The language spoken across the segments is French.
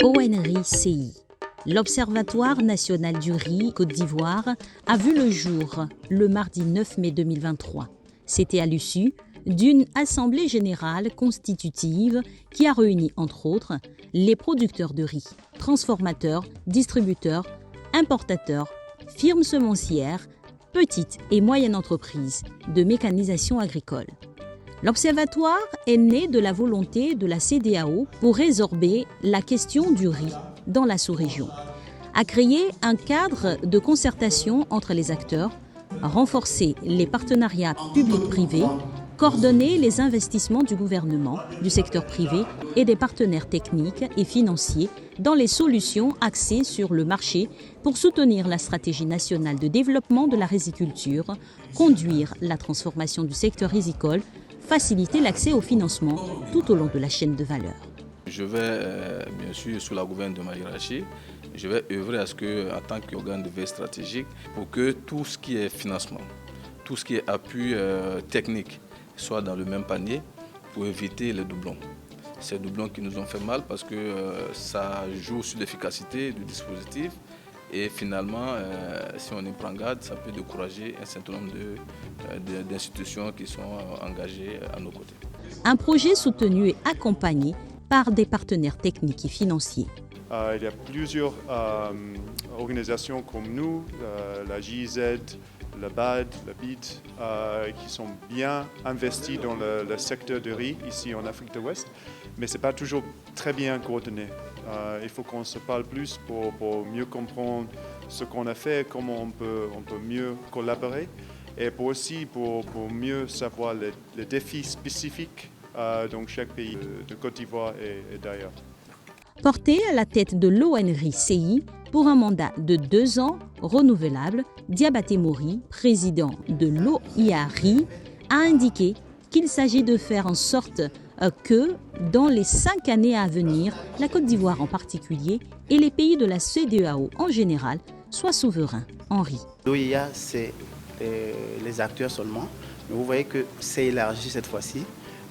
ONRI-CI. L'Observatoire national du riz Côte d'Ivoire a vu le jour le mardi 9 mai 2023. C'était à l'issue d'une assemblée générale constitutive qui a réuni, entre autres, les producteurs de riz, transformateurs, distributeurs, importateurs, firmes semencières, petites et moyennes entreprises de mécanisation agricole. L'Observatoire est né de la volonté de la CEDEAO pour résorber la question du riz dans la sous-région, a créé un cadre de concertation entre les acteurs, renforcer les partenariats publics-privés, coordonner les investissements du gouvernement, du secteur privé et des partenaires techniques et financiers dans les solutions axées sur le marché pour soutenir la stratégie nationale de développement de la riziculture, conduire la transformation du secteur rizicole, faciliter l'accès au financement tout au long de la chaîne de valeur. Je vais, bien sûr, sous la gouverne de ma hiérarchie, je vais œuvrer à ce que, en tant qu'organe de veille stratégique, pour que tout ce qui est financement, tout ce qui est appui technique soit dans le même panier pour éviter les doublons. Ces doublons qui nous ont fait mal parce que ça joue sur l'efficacité du dispositif et finalement, si on y prend garde, ça peut décourager un certain nombre d'institutions qui sont engagées à nos côtés. Un projet soutenu et accompagné par des partenaires techniques et financiers. Il y a plusieurs organisations comme nous, la GIZ, le BAD, le BID, qui sont bien investis dans le secteur du riz ici en Afrique de l'Ouest, mais ce n'est pas toujours très bien coordonné. Il faut qu'on se parle plus pour mieux comprendre ce qu'on a fait, comment on peut mieux collaborer et aussi pour mieux savoir les défis spécifiques dans chaque pays de Côte d'Ivoire et d'ailleurs. Porté à la tête de l'ONRI-CI pour un mandat de 2 ans renouvelable, Diabaté Mori, président de l'OIARI, a indiqué qu'il s'agit de faire en sorte que, dans les 5 années à venir, la Côte d'Ivoire en particulier et les pays de la CEDEAO en général soient souverains en riz. L'OIA, c'est les acteurs seulement, mais vous voyez que c'est élargi cette fois-ci.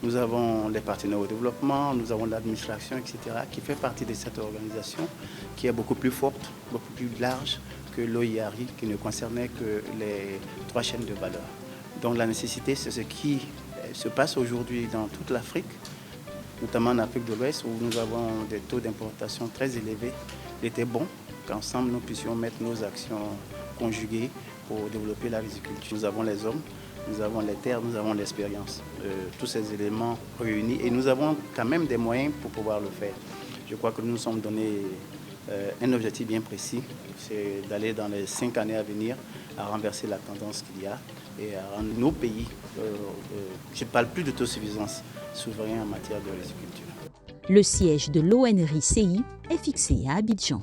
Nous avons les partenaires au développement, nous avons l'administration, etc., qui fait partie de cette organisation qui est beaucoup plus forte, beaucoup plus large que l'OIARI, qui ne concernait que les 3 chaînes de valeur. Donc la nécessité, c'est ce qui se passe aujourd'hui dans toute l'Afrique, notamment en Afrique de l'Ouest, où nous avons des taux d'importation très élevés. Il était bon qu'ensemble nous puissions mettre nos actions conjuguées pour développer la riziculture. Nous avons les hommes, nous avons les terres, nous avons l'expérience, tous ces éléments réunis et nous avons quand même des moyens pour pouvoir le faire. Je crois que nous nous sommes donné un objectif bien précis, c'est d'aller dans les 5 années à venir à renverser la tendance qu'il y a et à rendre nos pays, je ne parle plus d'autosuffisance, souverains en matière de riziculture. Le siège de l'ONRI-CI est fixé à Abidjan.